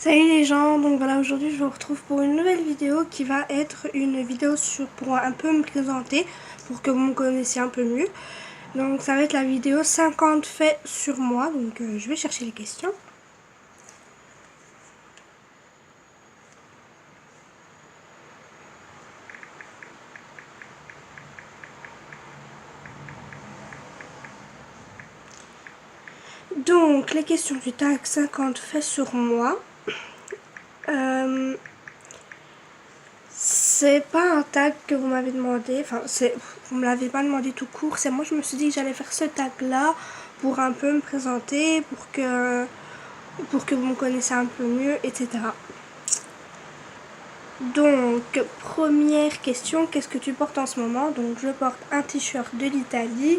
Salut les gens, donc voilà, aujourd'hui je vous retrouve pour une nouvelle vidéo qui va être une vidéo pour un peu me présenter, pour que vous me connaissiez un peu mieux. Donc ça va être la vidéo 50 faits sur moi, donc je vais chercher les questions. Donc les questions du tag 50 faits sur moi. C'est pas un tag que vous m'avez demandé, enfin vous me l'avez pas demandé tout court, c'est moi je me suis dit que j'allais faire ce tag là pour un peu me présenter, pour que vous me connaissiez un peu mieux, etc. Donc, première question, qu'est-ce que tu portes en ce moment? Donc, je porte un t-shirt de l'Italie,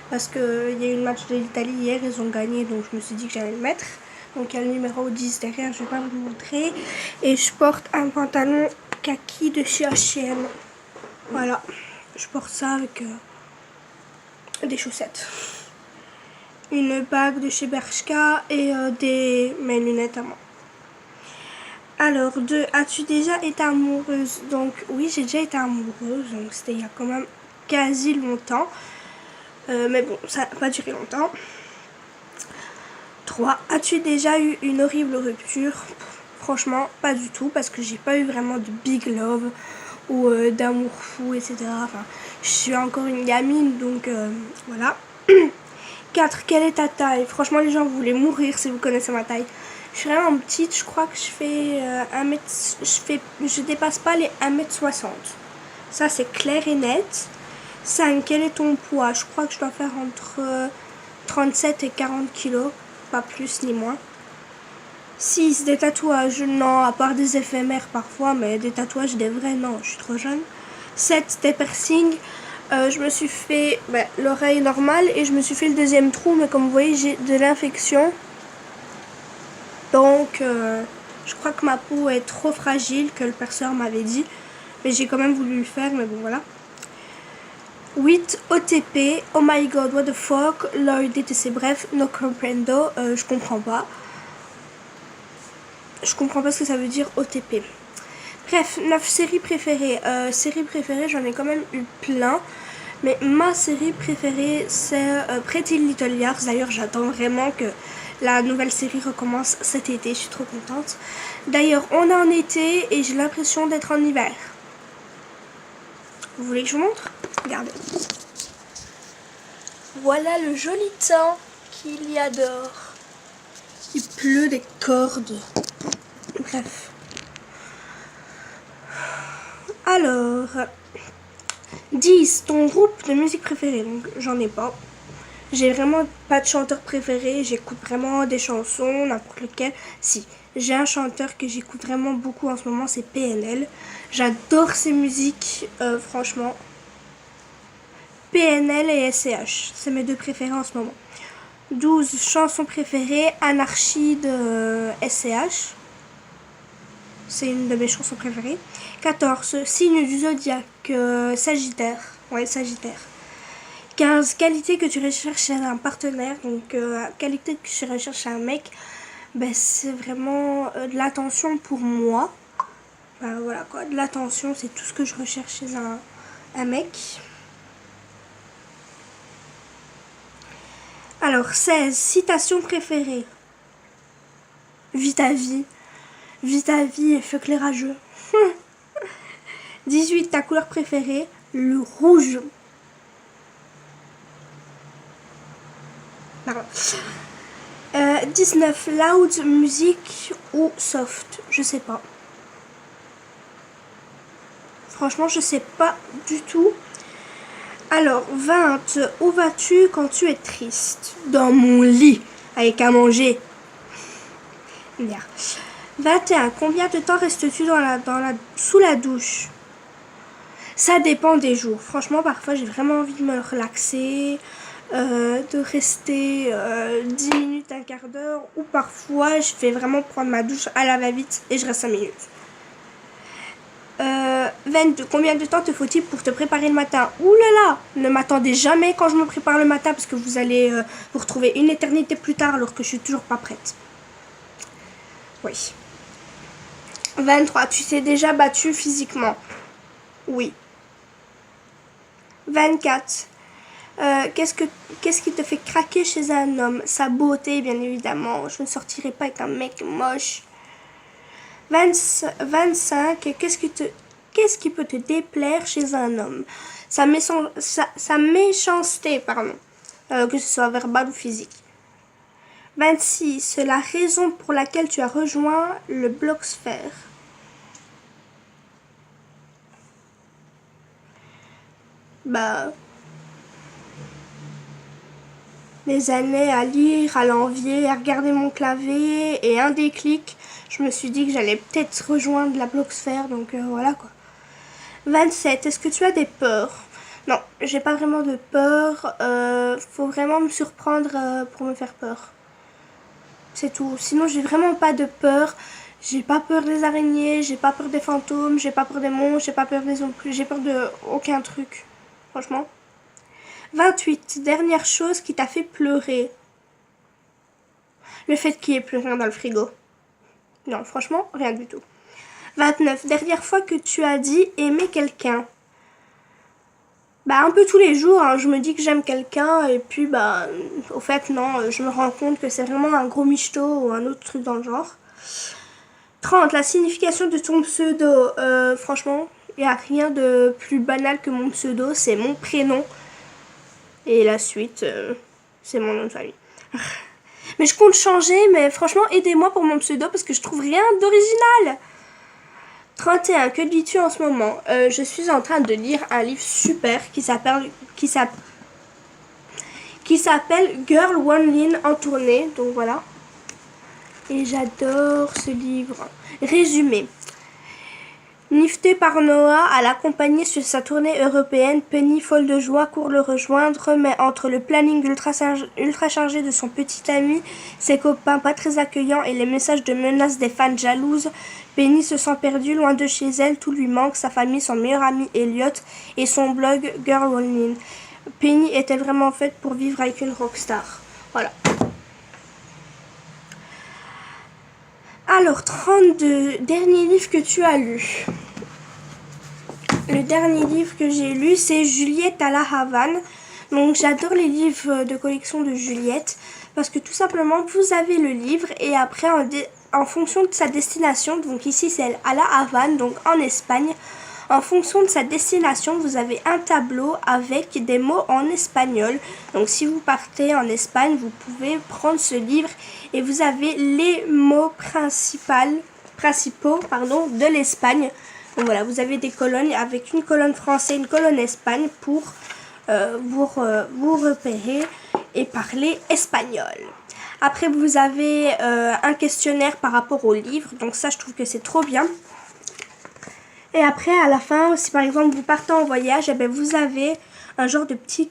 parce qu'il y a eu une match de l'Italie hier, ils ont gagné, donc je me suis dit que j'allais le mettre. Donc, il y a le numéro 10 derrière, je vais pas vous le montrer. Et je porte un pantalon kaki de chez H&M. Voilà, je porte ça avec des chaussettes. Une bague de chez Bershka et mes lunettes à moi. Alors, as-tu déjà été amoureuse? Donc, oui, j'ai déjà été amoureuse, donc c'était il y a quand même quasi longtemps. Mais bon, ça n'a pas duré longtemps. 3. As-tu déjà eu une horrible rupture? Franchement, pas du tout, parce que j'ai pas eu vraiment de big love ou d'amour fou, etc. Enfin, je suis encore une gamine, donc voilà. 4. Quelle est ta taille? Franchement, les gens voulaient mourir si vous connaissez ma taille. Je suis vraiment petite, je crois que je fais je dépasse pas les 1m60. Ça, c'est clair et net. 5. Quel est ton poids? Je crois que je dois faire entre 37 et 40 kilos, pas plus ni moins. 6. Des tatouages? Non, à part des éphémères parfois, mais des tatouages, des vrais, non, je suis trop jeune. 7. Des piercings? Je me suis fait l'oreille normale et je me suis fait le deuxième trou, mais comme vous voyez, j'ai de l'infection. Donc, je crois que ma peau est trop fragile, que le perceur m'avait dit. Mais j'ai quand même voulu le faire, mais bon, voilà. 8. OTP. Oh my god, what the fuck. Lloyd DTC, bref, no comprendo. Je comprends pas. Je comprends pas ce que ça veut dire OTP. Bref, 9. Séries préférées. Séries préférées, j'en ai quand même eu plein. Mais ma série préférée, c'est Pretty Little Liars. D'ailleurs, j'attends vraiment que la nouvelle série recommence cet été. Je suis trop contente. D'ailleurs, on est en été et j'ai l'impression d'être en hiver. Vous voulez que je vous montre? Regardez. Voilà le joli temps qu'il y a dehors. Il pleut des cordes. Bref. Alors, 10. Ton groupe de musique préféré? Donc, j'en ai pas. J'ai vraiment pas de chanteur préféré. J'écoute vraiment des chansons, n'importe lequel. Si, j'ai un chanteur que j'écoute vraiment beaucoup en ce moment, c'est PNL. J'adore ses musiques, franchement. PNL et SCH, c'est mes deux préférés en ce moment. 12. Chansons préférées, Anarchie de SCH. C'est une de mes chansons préférées. 14. Signe du zodiaque, Sagittaire. Ouais, Sagittaire. 15. Qualité que tu recherches chez un partenaire. Donc, qualité que tu recherches chez un mec, c'est vraiment de l'attention pour moi. Voilà quoi, de l'attention, c'est tout ce que je recherche chez un mec. Alors, 16. Citation préférée. Vis ta vie. Vis ta vie et fuck les rageux. 18. Ta couleur préférée. Le rouge. Pardon. 19. Loud, musique ou soft? Je sais pas. Franchement, je sais pas du tout. Alors, 20. Où vas-tu quand tu es triste? Dans mon lit, avec à manger. Bien. 21. Combien de temps restes-tu sous la douche? Ça dépend des jours. Franchement, parfois, j'ai vraiment envie de me relaxer, de rester 10 minutes, un quart d'heure. Ou parfois, je vais vraiment prendre ma douche à la va-vite et je reste 5 minutes. 22. Combien de temps te faut-il pour te préparer le matin? Ouh là là, ne m'attendez jamais quand je me prépare le matin parce que vous allez vous retrouver une éternité plus tard alors que je suis toujours pas prête. Oui. 23. Tu t'es déjà battu physiquement? Oui. 24. Qu'est-ce qui te fait craquer chez un homme? Sa beauté, bien évidemment. Je ne sortirai pas avec un mec moche. 25. Qu'est-ce qui peut te déplaire chez un homme? Sa méchanceté, pardon. Que ce soit verbal ou physique. 26. La raison pour laquelle tu as rejoint le Blocksphère. Bah, des années à lire, à l'envier, à regarder mon clavier et un déclic, je me suis dit que j'allais peut-être rejoindre la Blocksphère, donc voilà quoi. 27. Est-ce que tu as des peurs? Non, j'ai pas vraiment de peur. Faut vraiment me surprendre pour me faire peur. C'est tout. Sinon, j'ai vraiment pas de peur. J'ai pas peur des araignées, j'ai pas peur des fantômes, j'ai pas peur des monstres, j'ai pas peur des zombies, j'ai peur de aucun truc. Franchement. 28. Dernière chose qui t'a fait pleurer. Le fait qu'il y ait plus rien dans le frigo. Non, franchement, rien du tout. 29. Dernière fois que tu as dit aimer quelqu'un. Bah, un peu tous les jours, hein, je me dis que j'aime quelqu'un et puis, bah, au fait, non, je me rends compte que c'est vraiment un gros michto ou un autre truc dans le genre. 30. La signification de ton pseudo. Franchement, il n'y a rien de plus banal que mon pseudo, c'est mon prénom. Et la suite, c'est mon nom de famille. Mais je compte changer, mais franchement, aidez-moi pour mon pseudo parce que je trouve rien d'original. 31. Que lis-tu en ce moment? Je suis en train de lire un livre super qui s'appelle Girl One Line en tournée. Donc voilà. Et j'adore ce livre. Résumé. Niftée par Noah à l'accompagner sur sa tournée européenne, Penny, folle de joie, court le rejoindre, mais entre le planning ultra chargé de son petit ami, ses copains pas très accueillants et les messages de menaces des fans jalouses, Penny se sent perdue loin de chez elle, tout lui manque, sa famille, son meilleur ami Elliot et son blog Girl One. Penny est-elle vraiment faite pour vivre avec une rockstar? Voilà. Alors, 32. Dernier livre que tu as lu. Le dernier livre que j'ai lu, c'est Juliette à la Havane. Donc, j'adore les livres de collection de Juliette. Parce que tout simplement, vous avez le livre et après, en fonction de sa destination, donc ici c'est à la Havane, donc en Espagne. En fonction de sa destination, vous avez un tableau avec des mots en espagnol. Donc si vous partez en Espagne, vous pouvez prendre ce livre et vous avez les mots principaux de l'Espagne. Donc voilà, vous avez des colonnes avec une colonne français, une colonne Espagne pour vous repérer et parler espagnol. Après, vous avez un questionnaire par rapport au livre. Donc ça, je trouve que c'est trop bien. Et après, à la fin, si par exemple vous partez en voyage, eh bien, vous avez un genre de petit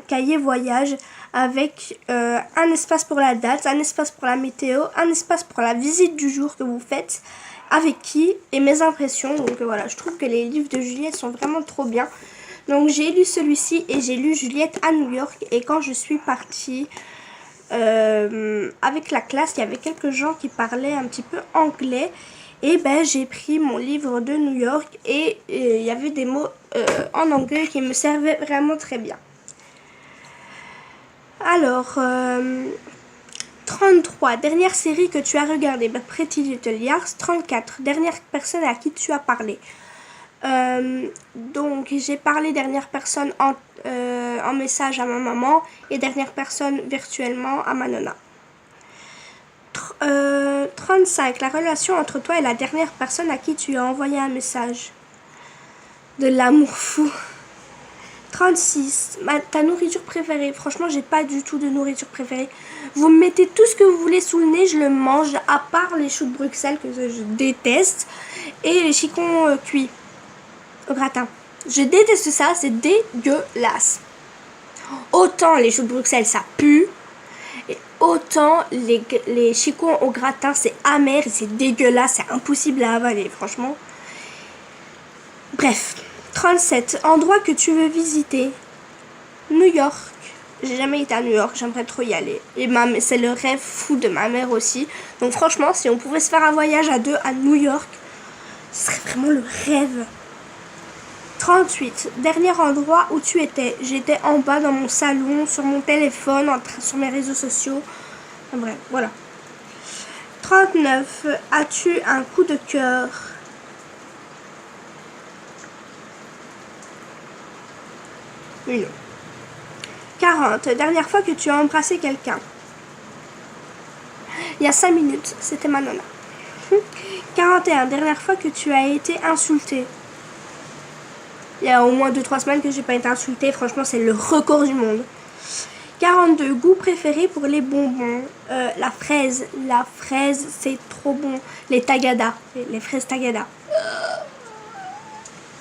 cahier voyage avec un espace pour la date, un espace pour la météo, un espace pour la visite du jour que vous faites, avec qui et mes impressions. Donc voilà, je trouve que les livres de Juliette sont vraiment trop bien. Donc j'ai lu celui-ci et j'ai lu Juliette à New York. Et quand je suis partie avec la classe, il y avait quelques gens qui parlaient un petit peu anglais. Et ben j'ai pris mon livre de New York et il y avait des mots en anglais qui me servaient vraiment très bien. Alors, 33, dernière série que tu as regardée, ben, Pretty Little Liars. 34, dernière personne à qui tu as parlé. Donc j'ai parlé dernière personne en message à ma maman et dernière personne virtuellement à ma nonna. 35. La relation entre toi et la dernière personne à qui tu as envoyé un message. De l'amour fou. 36. Ta nourriture préférée. Franchement, j'ai pas du tout de nourriture préférée. Vous me mettez tout ce que vous voulez sous le nez, je le mange, à part les choux de Bruxelles que je déteste et les chicons cuits au gratin. Je déteste ça, c'est dégueulasse. Autant les choux de Bruxelles, ça pue. Et autant les chicons au gratin, c'est amer et c'est dégueulasse, c'est impossible à avaler, franchement. Bref, 37. Endroit que tu veux visiter. New York. J'ai jamais été à New York, j'aimerais trop y aller. Et c'est le rêve fou de ma mère aussi. Donc franchement, si on pouvait se faire un voyage à deux à New York, Ce serait vraiment le rêve. 38. Dernier endroit où tu étais. J'étais en bas dans mon salon, sur mon téléphone, sur mes réseaux sociaux. Enfin, bref, voilà. 39. As-tu un coup de cœur? Oui, non. 40. Dernière fois que tu as embrassé quelqu'un. Il y a 5 minutes, c'était ma nonna. 41. Dernière fois que tu as été insulté. Il y a au moins 2-3 semaines que j'ai pas été insultée. Franchement, c'est le record du monde. 42. Goût préféré pour les bonbons. La fraise. La fraise, c'est trop bon. Les tagada. Les fraises tagada.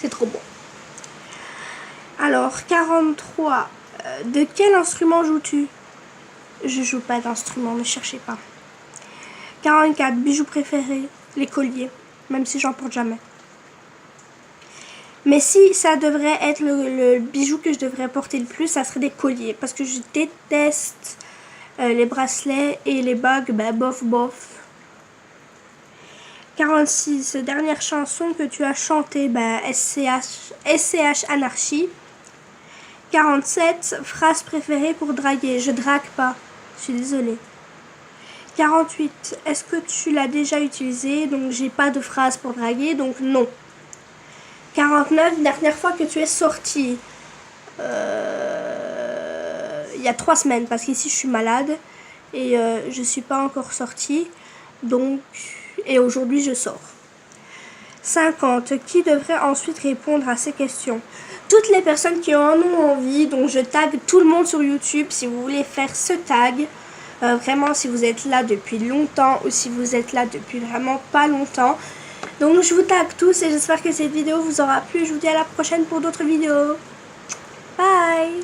C'est trop bon. Alors, 43. De quel instrument joues-tu? Je joue pas d'instrument, ne cherchez pas. 44. Bijoux préférés. Les colliers. Même si j'en porte jamais. Mais si ça devrait être le bijou que je devrais porter le plus, ça serait des colliers. Parce que je déteste les bracelets et les bagues, bah bof bof. 46. Dernière chanson que tu as chantée, bah SCH Anarchie. 47. Phrase préférée pour draguer. Je drague pas. Je suis désolée. 48. Est-ce que tu l'as déjà utilisé? Donc j'ai pas de phrase pour draguer, donc non. 49. Dernière fois que tu es sortie. Il y a 3 semaines, parce qu'ici je suis malade et je suis pas encore sortie. Donc, et aujourd'hui je sors. 50. Qui devrait ensuite répondre à ces questions? Toutes les personnes qui en ont envie, donc je tag tout le monde sur YouTube si vous voulez faire ce tag. Vraiment, si vous êtes là depuis longtemps ou si vous êtes là depuis vraiment pas longtemps. Donc je vous tag tous et j'espère que cette vidéo vous aura plu. Je vous dis à la prochaine pour d'autres vidéos. Bye!